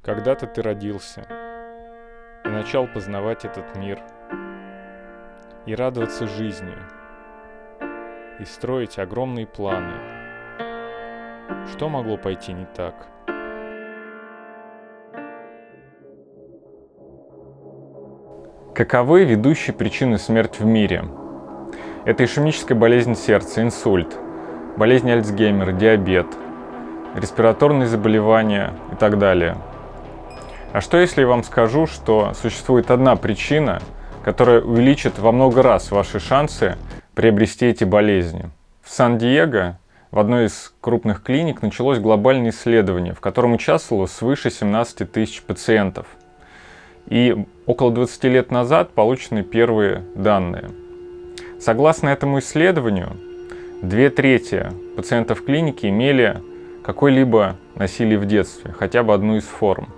Когда-то ты родился и начал познавать этот мир, и радоваться жизни, и строить огромные планы. Что могло пойти не так? Каковы ведущие причины смерти в мире? Это ишемическая болезнь сердца, инсульт, болезнь Альцгеймера, диабет, респираторные заболевания и так далее. А что если я вам скажу, что существует одна причина, которая увеличит во много раз ваши шансы приобрести эти болезни? В Сан-Диего в одной из крупных клиник началось глобальное исследование, в котором участвовало свыше 17 тысяч пациентов. И около 20 лет назад получены первые данные. Согласно этому исследованию, 2/3 пациентов клиники имели какое-либо насилие в детстве, хотя бы одну из форм.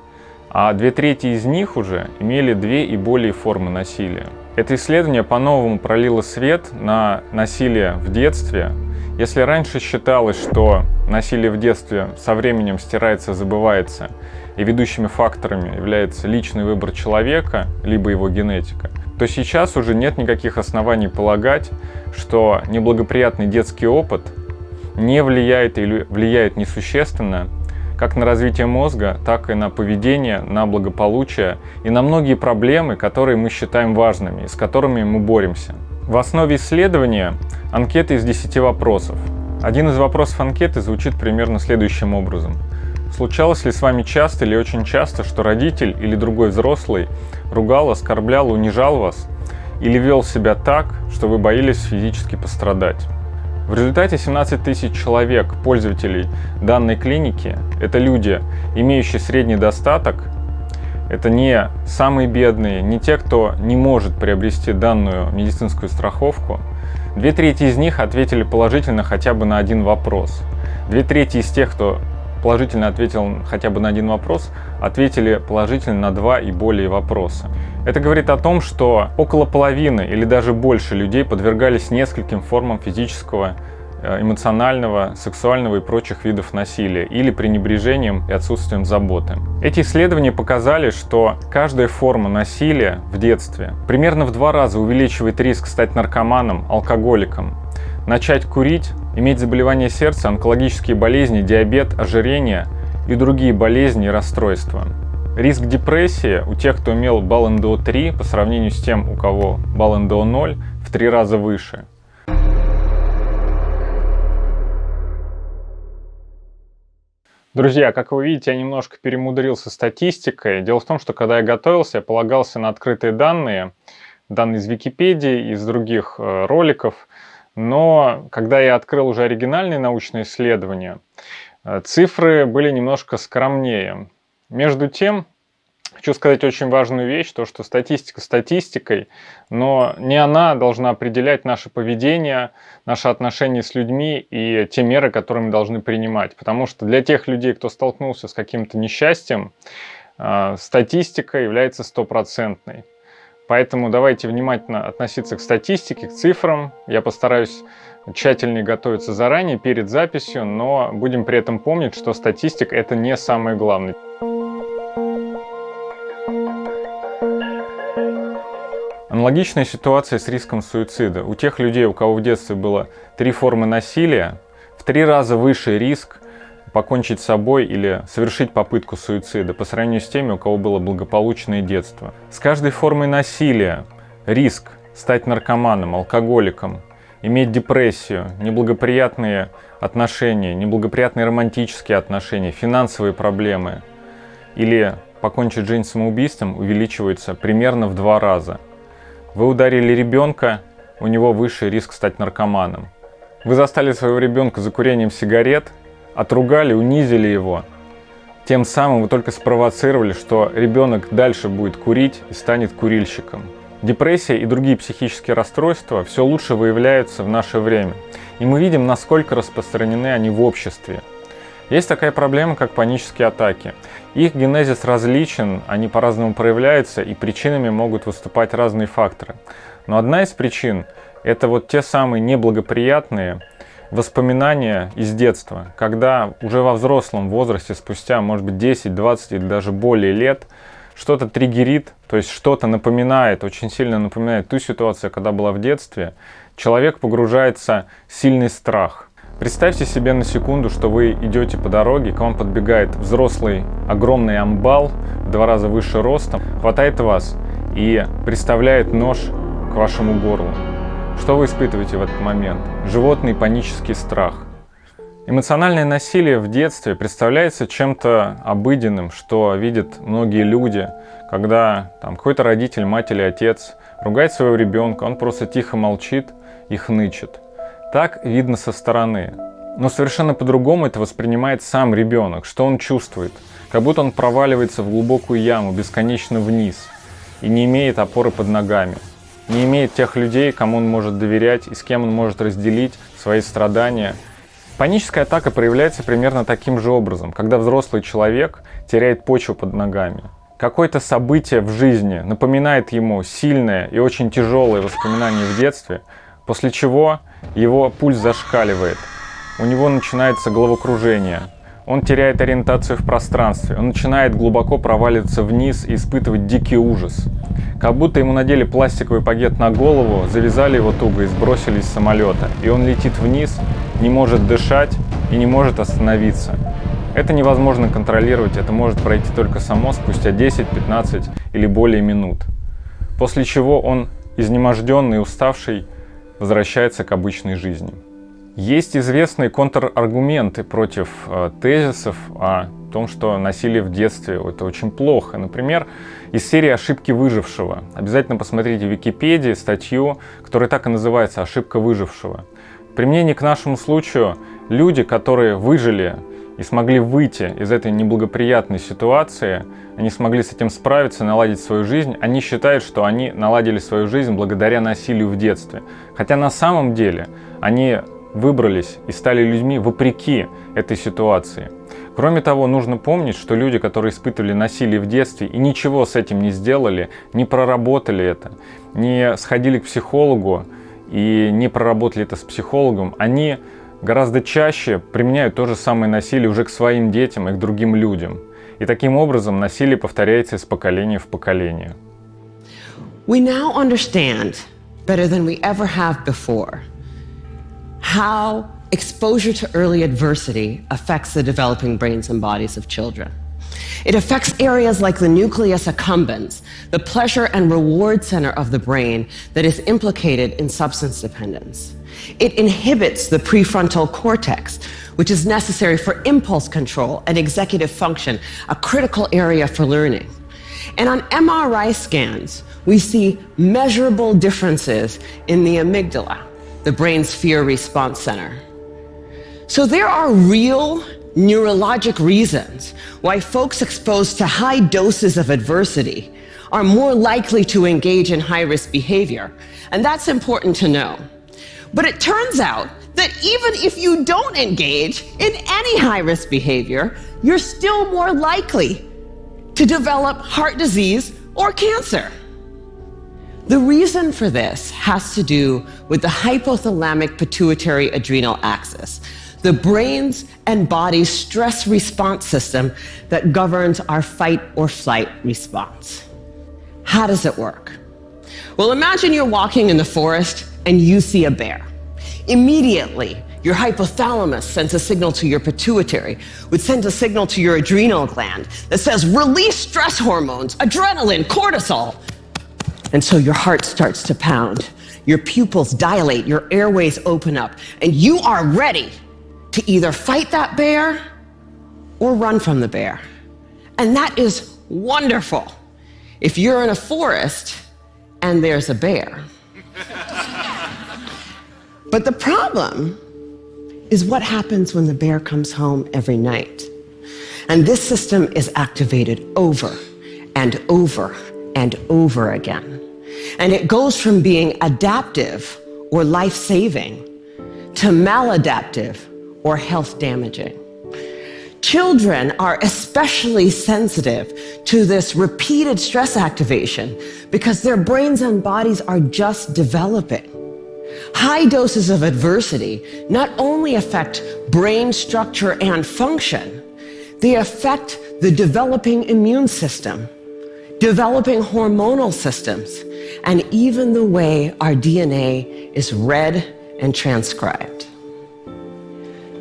А 2/3 из них уже имели 2 и более формы насилия. Это исследование по-новому пролило свет на насилие в детстве. Если раньше считалось, что насилие в детстве со временем стирается, забывается, и ведущими факторами является личный выбор человека, либо его генетика, то сейчас уже нет никаких оснований полагать, что неблагоприятный детский опыт не влияет или влияет несущественно как на развитие мозга, так и на поведение, на благополучие и на многие проблемы, которые мы считаем важными и с которыми мы боремся. В основе исследования анкета из 10 вопросов. Один из вопросов анкеты звучит примерно следующим образом. Случалось ли с вами часто или очень часто, что родитель или другой взрослый ругал, оскорблял, унижал вас или вел себя так, что вы боялись физически пострадать? В результате 17 тысяч человек, пользователей данной клиники, это люди, имеющие средний достаток, это не самые бедные, не те, кто не может приобрести данную медицинскую страховку. 2/3 из них ответили положительно хотя бы на один вопрос. 2/3 из тех, кто положительно ответил хотя бы на один вопрос, ответили положительно на 2 и более вопроса. Это говорит о том, что около половины или даже больше людей подвергались нескольким формам физического, эмоционального, сексуального и прочих видов насилия или пренебрежением и отсутствием заботы. Эти исследования показали, что каждая форма насилия в детстве примерно в 2 раза увеличивает риск стать наркоманом, алкоголиком, начать курить, иметь заболевания сердца, онкологические болезни, диабет, ожирение и другие болезни и расстройства. Риск депрессии у тех, кто имел балл НДО 3, по сравнению с тем, у кого балл НДО 0, в 3 раза выше. Друзья, как вы видите, я немножко перемудрил со статистикой. Дело в том, что когда я готовился, я полагался на открытые данные из Википедии, из других роликов. Но когда я открыл уже оригинальные научные исследования, цифры были немножко скромнее. Между тем, хочу сказать очень важную вещь, то что статистика статистикой, но не она должна определять наше поведение, наши отношения с людьми и те меры, которые мы должны принимать. Потому что для тех людей, кто столкнулся с каким-то несчастьем, статистика является стопроцентной. Поэтому давайте внимательно относиться к статистике, к цифрам. Я постараюсь тщательнее готовиться заранее, перед записью, но будем при этом помнить, что статистика – это не самое главное. Аналогичная ситуация с риском суицида. У тех людей, у кого в детстве было 3 формы насилия, в 3 раза выше риск покончить с собой или совершить попытку суицида по сравнению с теми, у кого было благополучное детство. С каждой формой насилия риск стать наркоманом, алкоголиком, иметь депрессию, неблагоприятные отношения, неблагоприятные романтические отношения, финансовые проблемы или покончить жизнь самоубийством увеличивается примерно в 2 раза. Вы ударили ребенка, у него высший риск стать наркоманом. Вы застали своего ребенка за курением сигарет, отругали, унизили его. Тем самым вы только спровоцировали, что ребенок дальше будет курить и станет курильщиком. Депрессия и другие психические расстройства все лучше выявляются в наше время. И мы видим, насколько распространены они в обществе. Есть такая проблема, как панические атаки. Их генезис различен, они по-разному проявляются, и причинами могут выступать разные факторы. Но одна из причин – это вот те самые неблагоприятные воспоминания из детства, когда уже во взрослом возрасте, спустя, может быть, 10, 20 или даже более лет, что-то триггерит, то есть что-то напоминает, очень сильно напоминает ту ситуацию, когда была в детстве, человек погружается в сильный страх. Представьте себе на секунду, что вы идете по дороге, к вам подбегает взрослый огромный амбал, в 2 раза выше ростом, хватает вас и приставляет нож к вашему горлу. Что вы испытываете в этот момент? Животный панический страх. Эмоциональное насилие в детстве представляется чем-то обыденным, что видят многие люди, когда какой-то родитель, мать или отец ругает своего ребенка, он просто тихо молчит и хнычет. Так видно со стороны. Но совершенно по-другому это воспринимает сам ребенок. Что он чувствует? Как будто он проваливается в глубокую яму, бесконечно вниз, и не имеет опоры под ногами. Не имеет тех людей, кому он может доверять и с кем он может разделить свои страдания. Паническая атака проявляется примерно таким же образом, когда взрослый человек теряет почву под ногами. Какое-то событие в жизни напоминает ему сильное и очень тяжелое воспоминание в детстве, после чего его пульс зашкаливает, у него начинается головокружение, он теряет ориентацию в пространстве, он начинает глубоко проваливаться вниз и испытывать дикий ужас. Как будто ему надели пластиковый пакет на голову, завязали его туго и сбросили из самолета, и он летит вниз, не может дышать и не может остановиться. Это невозможно контролировать, это может пройти только само спустя 10, 15 или более минут. После чего он, изнеможденный и уставший, возвращается к обычной жизни. Есть известные контраргументы против тезисов о том, что насилие в детстве – это очень плохо. Например, из серии «Ошибки выжившего». Обязательно посмотрите в Википедии статью, которая так и называется «Ошибка выжившего». В применении к нашему случаю люди, которые выжили и смогли выйти из этой неблагоприятной ситуации, они смогли с этим справиться, наладить свою жизнь, они считают, что они наладили свою жизнь благодаря насилию в детстве. Хотя на самом деле они выбрались и стали людьми вопреки этой ситуации. Кроме того, нужно помнить, что люди, которые испытывали насилие в детстве и ничего с этим не сделали, не проработали это, не сходили к психологу и не проработали это с психологом, они гораздо чаще применяют то же самое насилие уже к своим детям и к другим людям. И таким образом насилие повторяется из поколения в поколение. We now understand better than we ever have before how exposure to early adversity affects the developing brains and bodies of children. It affects areas like the nucleus accumbens, the pleasure and reward center of the brain that is implicated in substance dependence. It inhibits the prefrontal cortex, which is necessary for impulse control and executive function, a critical area for learning. And on MRI scans, we see measurable differences in the amygdala, the brain's fear response center. So there are real neurologic reasons why folks exposed to high doses of adversity are more likely to engage in high-risk behavior. And that's important to know. But it turns out that even if you don't engage in any high-risk behavior, you're still more likely to develop heart disease or cancer. The reason for this has to do with the hypothalamic pituitary adrenal axis, the brain's and body's stress response system that governs our fight or flight response. How does it work? Well, imagine you're walking in the forest and you see a bear. Immediately, your hypothalamus sends a signal to your pituitary, which sends a signal to your adrenal gland that says, release stress hormones, adrenaline, cortisol. And so your heart starts to pound, your pupils dilate, your airways open up, and you are ready to either fight that bear or run from the bear. And that is wonderful if you're in a forest and there's a bear. But the problem is what happens when the bear comes home every night. And this system is activated over and over and over again. And it goes from being adaptive or life-saving to maladaptive or health-damaging. Children are especially sensitive to this repeated stress activation because their brains and bodies are just developing. High doses of adversity not only affect brain structure and function, they affect the developing immune system, developing hormonal systems, and even the way our DNA is read and transcribed.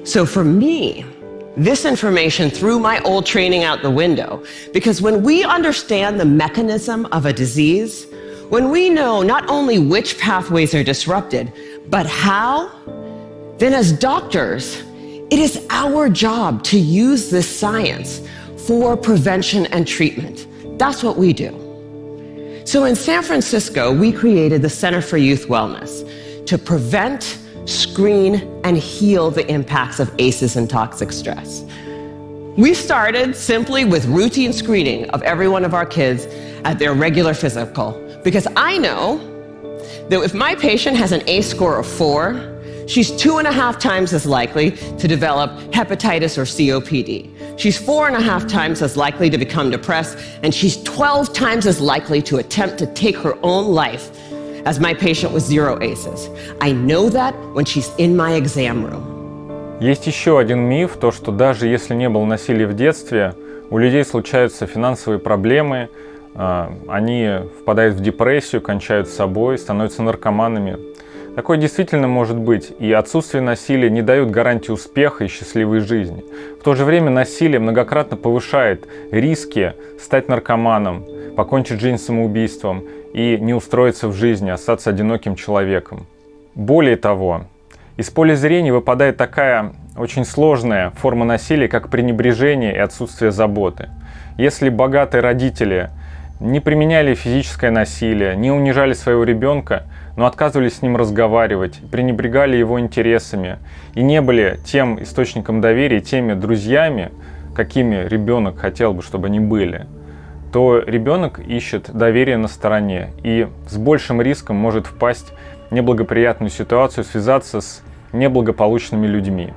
So for me, this information threw my old training out the window, because when we understand the mechanism of a disease, when we know not only which pathways are disrupted, but how, then as doctors, it is our job to use this science for prevention and treatment. That's what we do. So in San Francisco, we created the Center for Youth Wellness to prevent, screen, and heal the impacts of ACEs and toxic stress. We started simply with routine screening of every one of our kids at their regular physical, because I know that if my patient has an ACE score of 4, she's 2.5 times as likely to develop hepatitis or COPD. She's 4.5 times as likely to become depressed, and she's 12 times as likely to attempt to take her own life as my patient with 0 ACEs. I know that when she's in my exam room. Есть еще один миф, то что даже если не было насилия в детстве, у людей случаются финансовые проблемы, они впадают в депрессию, кончают с собой, становятся наркоманами. Такое действительно может быть, и отсутствие насилия не дает гарантии успеха и счастливой жизни. В то же время насилие многократно повышает риски стать наркоманом, покончить жизнь самоубийством и не устроиться в жизни, остаться одиноким человеком. Более того, из поля зрения выпадает такая очень сложная форма насилия, как пренебрежение и отсутствие заботы. Если богатые родители не применяли физическое насилие, не унижали своего ребенка, но отказывались с ним разговаривать, пренебрегали его интересами и не были тем источником доверия, теми друзьями, какими ребенок хотел бы, чтобы они были, то ребенок ищет доверие на стороне и с большим риском может впасть в неблагоприятную ситуацию, связаться с неблагополучными людьми.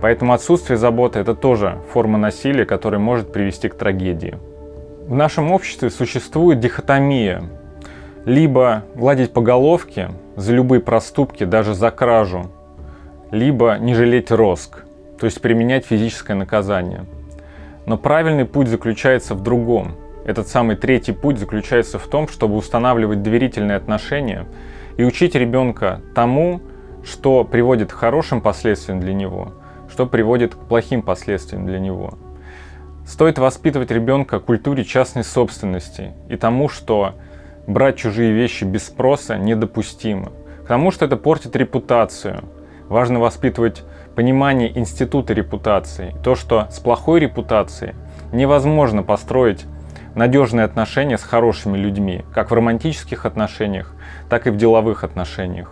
Поэтому отсутствие заботы – это тоже форма насилия, которая может привести к трагедии. В нашем обществе существует дихотомия. Либо гладить по головке за любые проступки, даже за кражу, либо не жалеть роск, то есть применять физическое наказание. Но правильный путь заключается в другом. Этот самый третий путь заключается в том, чтобы устанавливать доверительные отношения и учить ребенка тому, что приводит к хорошим последствиям для него, что приводит к плохим последствиям для него. Стоит воспитывать ребенка культуре частной собственности и тому, что брать чужие вещи без спроса недопустимо, потому что это портит репутацию. Важно воспитывать понимание института репутации, то, что с плохой репутацией невозможно построить надежные отношения с хорошими людьми, как в романтических отношениях, так и в деловых отношениях.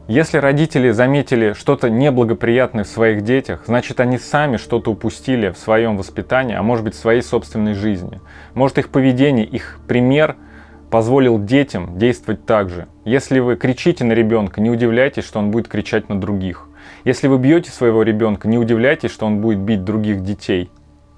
Если родители заметили что-то неблагоприятное в своих детях, значит, они сами что-то упустили в своем воспитании, а может быть, в своей собственной жизни. Может, их поведение, их пример позволил детям действовать так же. Если вы кричите на ребенка, не удивляйтесь, что он будет кричать на других. Если вы бьете своего ребенка, не удивляйтесь, что он будет бить других детей.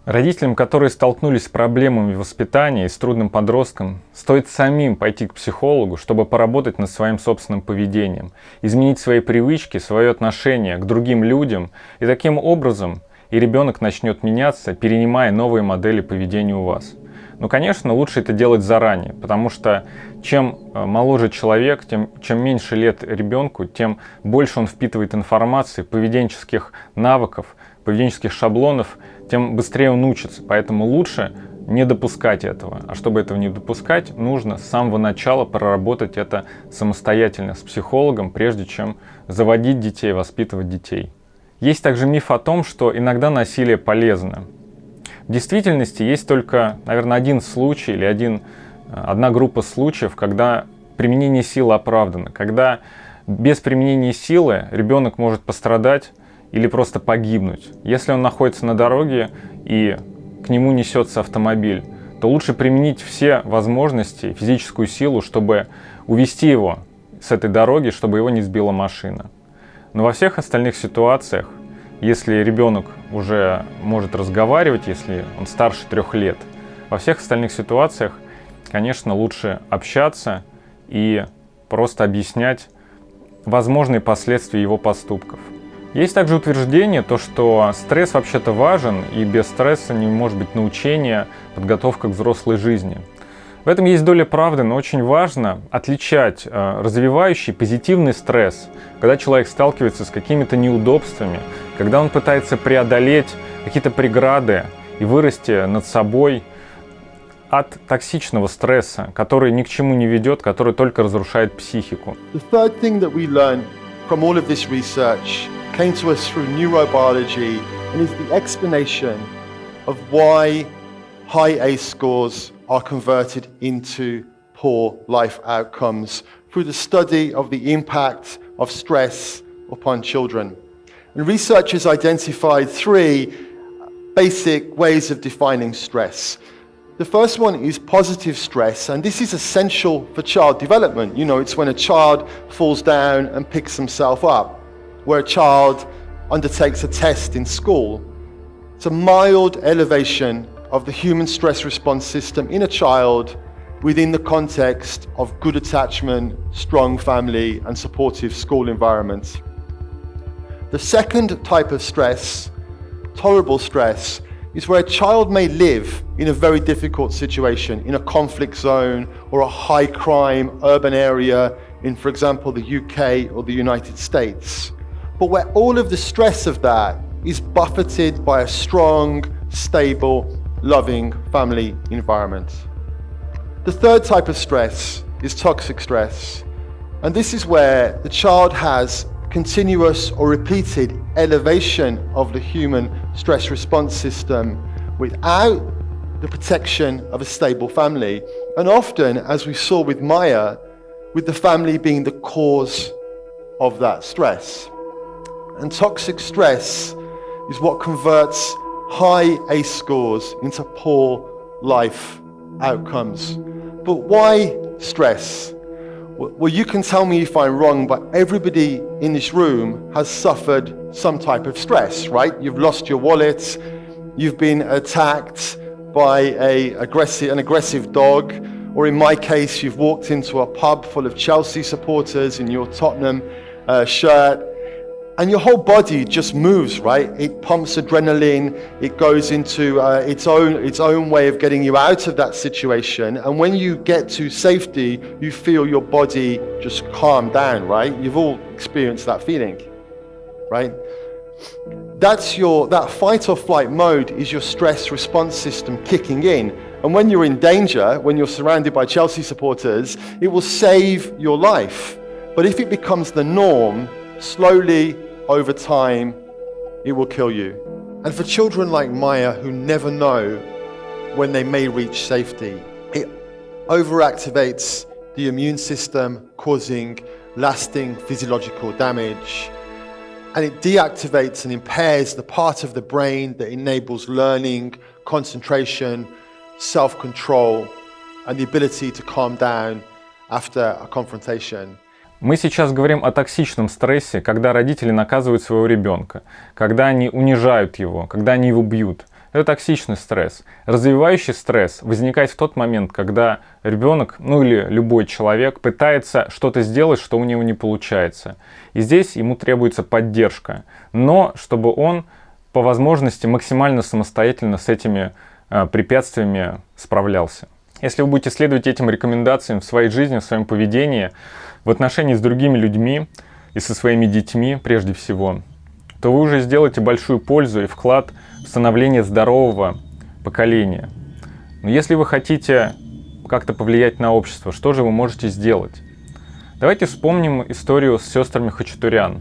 Родителям, которые столкнулись с проблемами воспитания и с трудным подростком, стоит самим пойти к психологу, чтобы поработать над своим собственным поведением, изменить свои привычки, свое отношение к другим людям, и таким образом и ребенок начнет меняться, перенимая новые модели поведения у вас. Но, конечно, лучше это делать заранее, потому что чем моложе человек, чем меньше лет ребенку, тем больше он впитывает информации, поведенческих навыков, поведенческих шаблонов, тем быстрее он учится. Поэтому лучше не допускать этого. А чтобы этого не допускать, нужно с самого начала проработать это самостоятельно с психологом, прежде чем заводить детей, воспитывать детей. Есть также миф о том, что иногда насилие полезно. В действительности есть только, наверное, один случай или одна группа случаев, когда применение силы оправдано, когда без применения силы ребенок может пострадать или просто погибнуть. Если он находится на дороге и к нему несется автомобиль, то лучше применить все возможности, физическую силу, чтобы увести его с этой дороги, чтобы его не сбила машина. Но во всех остальных ситуациях, если ребенок уже может разговаривать, если он старше 3 лет, во всех остальных ситуациях, конечно, лучше общаться и просто объяснять возможные последствия его поступков. Есть также утверждение, что стресс вообще-то важен, и без стресса не может быть научения, подготовка к взрослой жизни. В этом есть доля правды, но очень важно отличать развивающий позитивный стресс, когда человек сталкивается с какими-то неудобствами, когда он пытается преодолеть какие-то преграды и вырасти над собой, от токсичного стресса, который ни к чему не ведет, который только разрушает психику. The third thing that we learned from all of this research came to us through neurobiology and is the explanation of why high ACE scores are converted into poor life outcomes through the study of the impact of stress upon children. And researchers identified three basic ways of defining stress. The first one is positive stress, and this is essential for child development. You know, it's when a child falls down and picks himself up, where a child undertakes a test in school. It's a mild elevation of the human stress response system in a child within the context of good attachment, strong family, and supportive school environment. The second type of stress, tolerable stress, is where a child may live in a very difficult situation, in a conflict zone or a high crime urban area in, for example, the UK or the United States, but where all of the stress of that is buffeted by a strong, stable, loving family environment. The third type of stress is toxic stress, and this is where the child has continuous or repeated elevation of the human stress response system without the protection of a stable family. And often, as we saw with Maya, with the family being the cause of that stress. And toxic stress is what converts high ACE scores into poor life outcomes. But why stress? Well, you can tell me if I'm wrong, but everybody in this room has suffered some type of stress, right? You've lost your wallet, you've been attacked by an aggressive dog, or in my case, you've walked into a pub full of Chelsea supporters in your Tottenham shirt, and your whole body just moves, right? It pumps adrenaline, it goes into its own way of getting you out of that situation. And when you get to safety, you feel your body just calm down, right? You've all experienced that feeling, right? That fight or flight mode is your stress response system kicking in. And when you're in danger, when you're surrounded by Chelsea supporters, it will save your life. But if it becomes the norm, slowly, over time, it will kill you. And for children like Maya who never know when they may reach safety, it overactivates the immune system, causing lasting physiological damage. And it deactivates and impairs the part of the brain that enables learning, concentration, self-control, and the ability to calm down after a confrontation. Мы сейчас говорим о токсичном стрессе, когда родители наказывают своего ребенка, когда они унижают его, когда они его бьют. Это токсичный стресс. Развивающий стресс возникает в тот момент, когда ребенок, или любой человек пытается что-то сделать, что у него не получается. И здесь ему требуется поддержка, но чтобы он по возможности максимально самостоятельно с этими препятствиями справлялся. Если вы будете следовать этим рекомендациям в своей жизни, в своем поведении, в отношении с другими людьми и со своими детьми прежде всего, то вы уже сделаете большую пользу и вклад в становление здорового поколения. Но если вы хотите как-то повлиять на общество, что же вы можете сделать? Давайте вспомним историю с сестрами Хачатурян,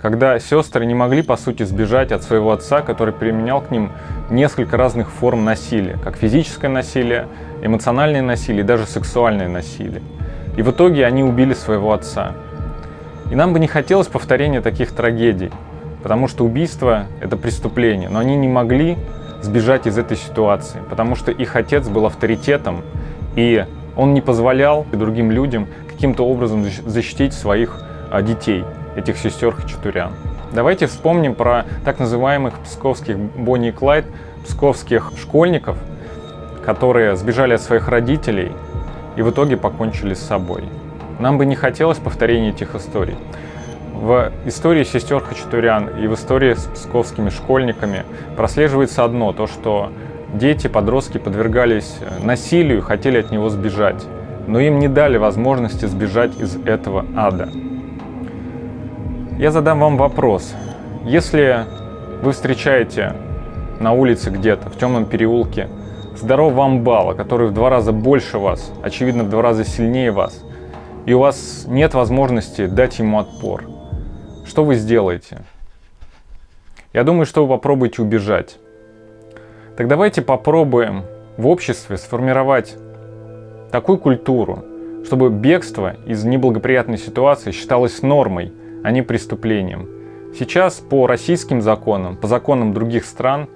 когда сестры не могли, по сути, сбежать от своего отца, который применял к ним несколько разных форм насилия, как физическое насилие, эмоциональное насилие и даже сексуальное насилие. И в итоге они убили своего отца. И нам бы не хотелось повторения таких трагедий, потому что убийство – это преступление, но они не могли сбежать из этой ситуации, потому что их отец был авторитетом, и он не позволял другим людям каким-то образом защитить своих детей, этих сестер Хачатурян. Давайте вспомним про так называемых псковских Бонни и Клайд, псковских школьников, которые сбежали от своих родителей и в итоге покончили с собой. Нам бы не хотелось повторения этих историй. В истории сестер Хачатурян и в истории с псковскими школьниками прослеживается одно, то что дети, подростки подвергались насилию и хотели от него сбежать, но им не дали возможности сбежать из этого ада. Я задам вам вопрос. Если вы встречаете на улице где-то, в темном переулке, здорового амбала, который в 2 раза больше вас, очевидно, в 2 раза сильнее вас, и у вас нет возможности дать ему отпор, что вы сделаете? Я думаю, что вы попробуете убежать. Так давайте попробуем в обществе сформировать такую культуру, чтобы бегство из неблагоприятной ситуации считалось нормой, а не преступлением. Сейчас по российским законам, по законам других стран,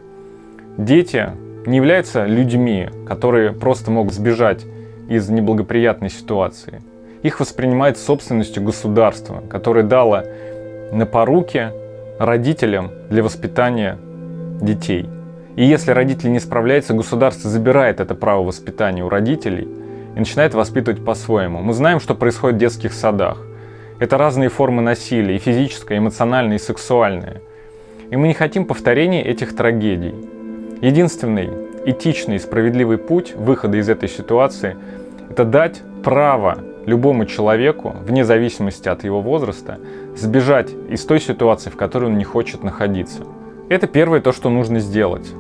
дети не являются людьми, которые просто могут сбежать из неблагоприятной ситуации. Их воспринимают собственностью государства, которое дало на поруки родителям для воспитания детей. И если родители не справляются, государство забирает это право воспитания у родителей и начинает воспитывать по-своему. Мы знаем, что происходит в детских садах. Это разные формы насилия, и физическое, и эмоциональное, и сексуальное. И мы не хотим повторения этих трагедий. Единственный этичный и справедливый путь выхода из этой ситуации – это дать право любому человеку, вне зависимости от его возраста, сбежать из той ситуации, в которой он не хочет находиться. Это первое то, что нужно сделать.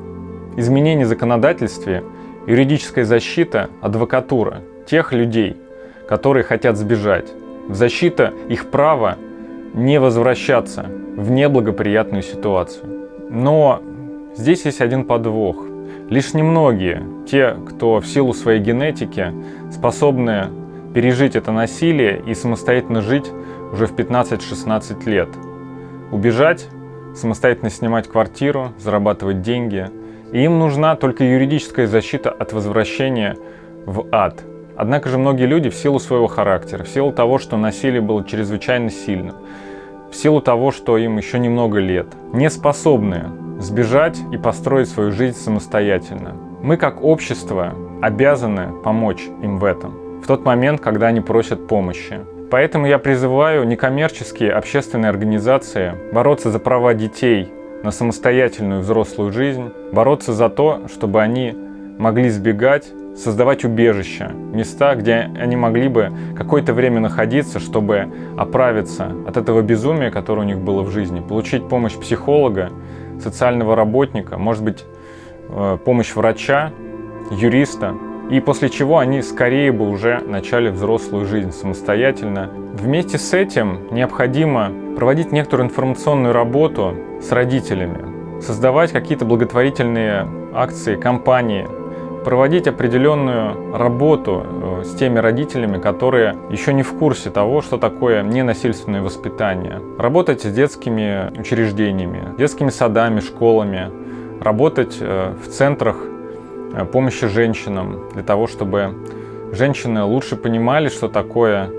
Изменение в законодательстве, юридическая защита, адвокатура тех людей, которые хотят сбежать, защита их права не возвращаться в неблагоприятную ситуацию. Но здесь есть один подвох. Лишь немногие, те, кто в силу своей генетики способны пережить это насилие и самостоятельно жить уже в 15-16 лет. Убежать, самостоятельно снимать квартиру, зарабатывать деньги. И им нужна только юридическая защита от возвращения в ад. Однако же многие люди в силу своего характера, в силу того, что насилие было чрезвычайно сильным, в силу того, что им еще немного лет, не способны сбежать и построить свою жизнь самостоятельно. Мы как общество обязаны помочь им в этом в тот момент, когда они просят помощи. Поэтому я призываю некоммерческие общественные организации бороться за права детей на самостоятельную взрослую жизнь, бороться за то, чтобы они могли сбегать, создавать убежища, места, где они могли бы какое-то время находиться, чтобы оправиться от этого безумия, которое у них было в жизни, получить помощь психолога, социального работника, может быть, помощь врача, юриста, и после чего они скорее бы уже начали взрослую жизнь самостоятельно. Вместе с этим необходимо проводить некоторую информационную работу с родителями, создавать какие-то благотворительные акции, кампании, проводить определенную работу с теми родителями, которые еще не в курсе того, что такое ненасильственное воспитание. Работать с детскими учреждениями, детскими садами, школами, работать в центрах помощи женщинам, для того, чтобы женщины лучше понимали, что такое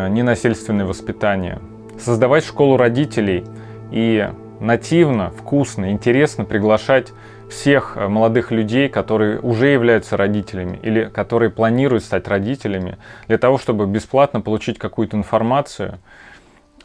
ненасильственное воспитание. Создавать школу родителей и нативно, вкусно, интересно приглашать всех молодых людей, которые уже являются родителями или которые планируют стать родителями, для того, чтобы бесплатно получить какую-то информацию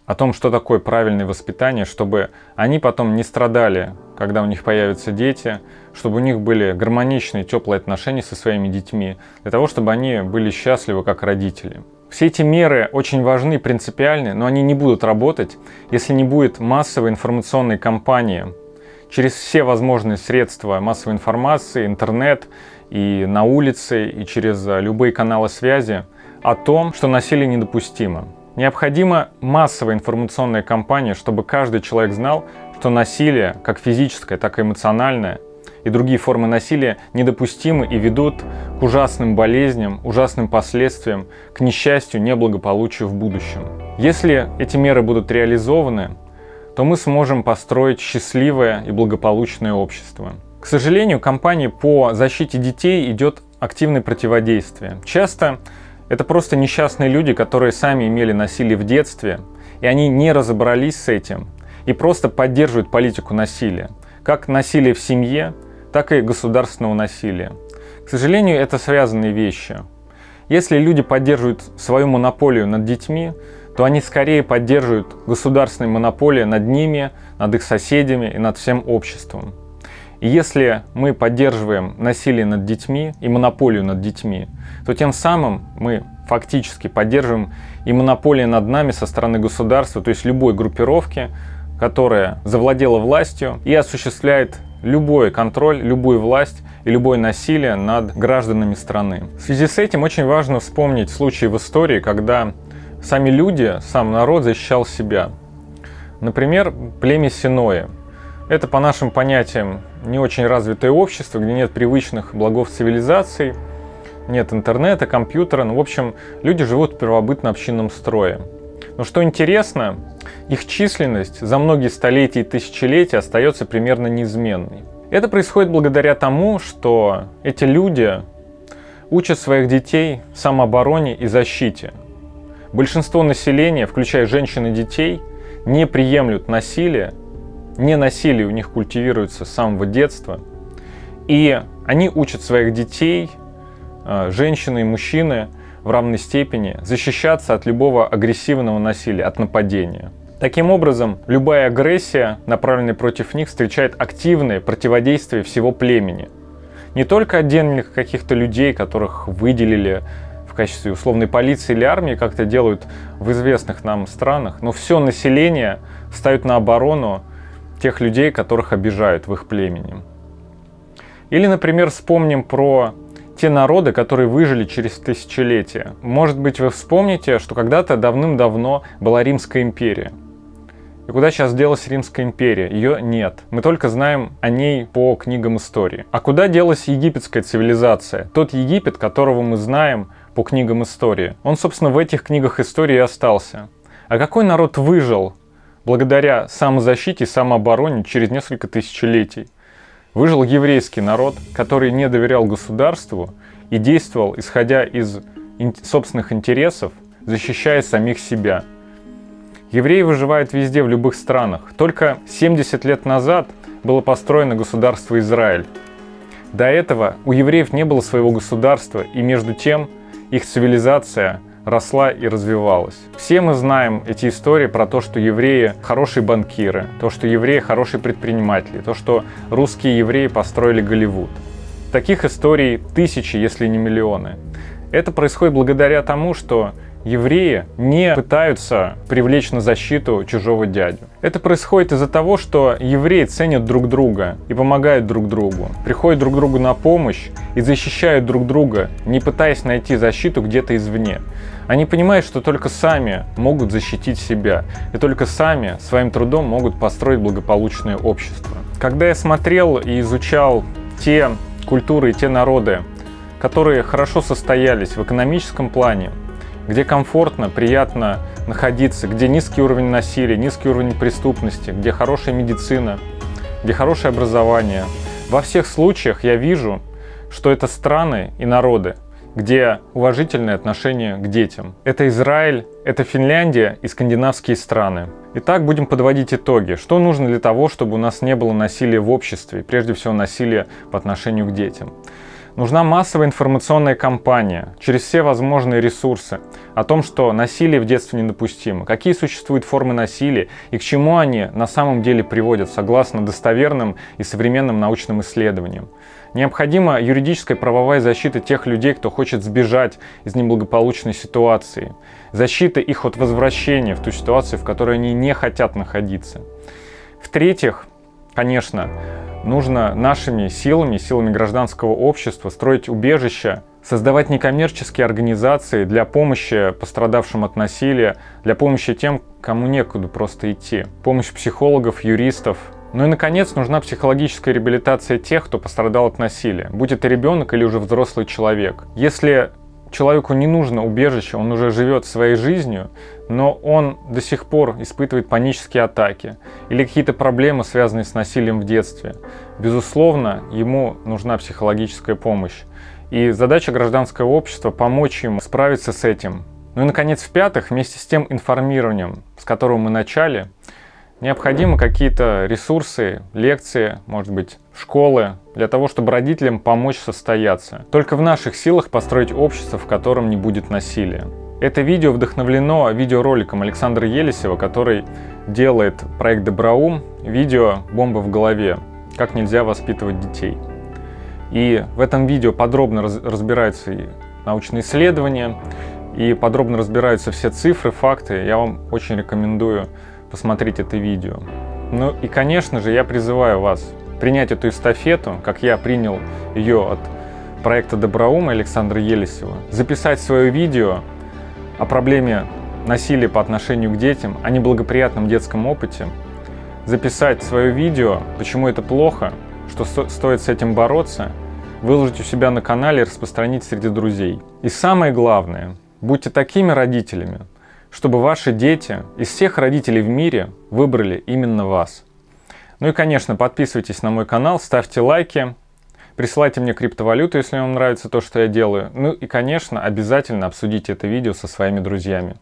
о том, что такое правильное воспитание, чтобы они потом не страдали, когда у них появятся дети, чтобы у них были гармоничные, теплые отношения со своими детьми, для того, чтобы они были счастливы как родители. Все эти меры очень важны, принципиальны, но они не будут работать, если не будет массовой информационной кампании через все возможные средства массовой информации, интернет, и на улице, и через любые каналы связи о том, что насилие недопустимо. Необходима массовая информационная кампания, чтобы каждый человек знал, что насилие, как физическое, так и эмоциональное, и другие формы насилия недопустимы и ведут к ужасным болезням, ужасным последствиям, к несчастью, неблагополучию в будущем. Если эти меры будут реализованы, то мы сможем построить счастливое и благополучное общество. К сожалению, кампании по защите детей идет активное противодействие. Часто это просто несчастные люди, которые сами имели насилие в детстве, и они не разобрались с этим и просто поддерживают политику насилия. Как насилие в семье, так и государственного насилия. К сожалению, это связанные вещи. Если люди поддерживают свою монополию над детьми, то они скорее поддерживают государственные монополии над ними, над их соседями и над всем обществом. И если мы поддерживаем насилие над детьми и монополию над детьми, то тем самым мы фактически поддерживаем и монополию над нами со стороны государства, то есть любой группировки, которая завладела властью и осуществляет любой контроль, любую власть и любое насилие над гражданами страны. В связи с этим очень важно вспомнить случаи в истории, когда сами люди, сам народ защищал себя. Например, племя Синоэ. Это, по нашим понятиям, не очень развитое общество, где нет привычных благов цивилизации, нет интернета, компьютера. В общем, люди живут в первобытно-общинном строе. Но что интересно, их численность за многие столетия и тысячелетия остается примерно неизменной. Это происходит благодаря тому, что эти люди учат своих детей самообороне и защите. Большинство населения, включая женщин и детей, не приемлют насилие, насилие у них культивируется с самого детства, и они учат своих детей, женщины и мужчины, в равной степени защищаться от любого агрессивного насилия, от нападения. Таким образом, любая агрессия, направленная против них, встречает активное противодействие всего племени. Не только отдельных каких-то людей, которых выделили в качестве условной полиции или армии, как это делают в известных нам странах, но все население встает на оборону тех людей, которых обижают в их племени. Или, например, вспомним про те народы, которые выжили через тысячелетия. Может быть, вы вспомните, что когда-то давным-давно была Римская империя. И куда сейчас делась Римская империя? Ее нет. Мы только знаем о ней по книгам истории. А куда делась египетская цивилизация? Тот Египет, которого мы знаем по книгам истории. Он, собственно, в этих книгах истории и остался. А какой народ выжил благодаря самозащите и самообороне через несколько тысячелетий? Выжил еврейский народ, который не доверял государству и действовал, исходя из собственных интересов, защищая самих себя. Евреи выживают везде, в любых странах. Только 70 лет назад было построено государство Израиль. До этого у евреев не было своего государства, и между тем их цивилизация росла и развивалась. Все мы знаем эти истории про то, что евреи хорошие банкиры, то, что евреи хорошие предприниматели, то, что русские евреи построили Голливуд. Таких историй тысячи, если не миллионы. Это происходит благодаря тому, что евреи не пытаются привлечь на защиту чужого дядю. Это происходит из-за того, что евреи ценят друг друга и помогают друг другу, приходят друг другу на помощь и защищают друг друга, не пытаясь найти защиту где-то извне. Они понимают, что только сами могут защитить себя, и только сами своим трудом могут построить благополучное общество. Когда я смотрел и изучал те культуры и те народы, которые хорошо состоялись в экономическом плане, где комфортно, приятно находиться, где низкий уровень насилия, низкий уровень преступности, где хорошая медицина, где хорошее образование. Во всех случаях я вижу, что это страны и народы, где уважительное отношение к детям. Это Израиль, это Финляндия и скандинавские страны. Итак, будем подводить итоги. Что нужно для того, чтобы у нас не было насилия в обществе, прежде всего насилия по отношению к детям? Нужна массовая информационная кампания через все возможные ресурсы о том, что насилие в детстве недопустимо, какие существуют формы насилия и к чему они на самом деле приводят, согласно достоверным и современным научным исследованиям. Необходима юридическая правовая защита тех людей, кто хочет сбежать из неблагополучной ситуации, защита их от возвращения в ту ситуацию, в которой они не хотят находиться. В-третьих, конечно, нужно нашими силами гражданского общества строить убежища, создавать некоммерческие организации для помощи пострадавшим от насилия, для помощи тем, кому некуда просто идти. Помощь психологов, юристов. Ну и, наконец, нужна психологическая реабилитация тех, кто пострадал от насилия, будь это ребенок или уже взрослый человек. Если человеку не нужно убежище, он уже живет своей жизнью, но он до сих пор испытывает панические атаки или какие-то проблемы, связанные с насилием в детстве. Безусловно, ему нужна психологическая помощь. И задача гражданского общества – помочь ему справиться с этим. Ну и, наконец, в-пятых, вместе с тем информированием, с которого мы начали, Необходимы какие-то ресурсы, лекции, может быть, школы, для того, чтобы родителям помочь состояться. Только в наших силах построить общество, в котором не будет насилия. Это видео вдохновлено видеороликом Александра Елисева, который делает проект «Доброум», видео «Бомба в голове. Как нельзя воспитывать детей». И в этом видео подробно разбираются и научные исследования, и подробно разбираются все цифры, факты. Я вам очень рекомендую посмотреть это видео. Ну и, конечно же, я призываю вас принять эту эстафету, как я принял ее от проекта «Доброум» Александра Елисева, записать свое видео о проблеме насилия по отношению к детям, о неблагоприятном детском опыте, записать свое видео, почему это плохо, что стоит с этим бороться, выложить у себя на канале и распространить среди друзей. И самое главное, будьте такими родителями, чтобы ваши дети из всех родителей в мире выбрали именно вас. Ну и, конечно, подписывайтесь на мой канал, ставьте лайки, присылайте мне криптовалюту, если вам нравится то, что я делаю. Ну и, конечно, обязательно обсудите это видео со своими друзьями.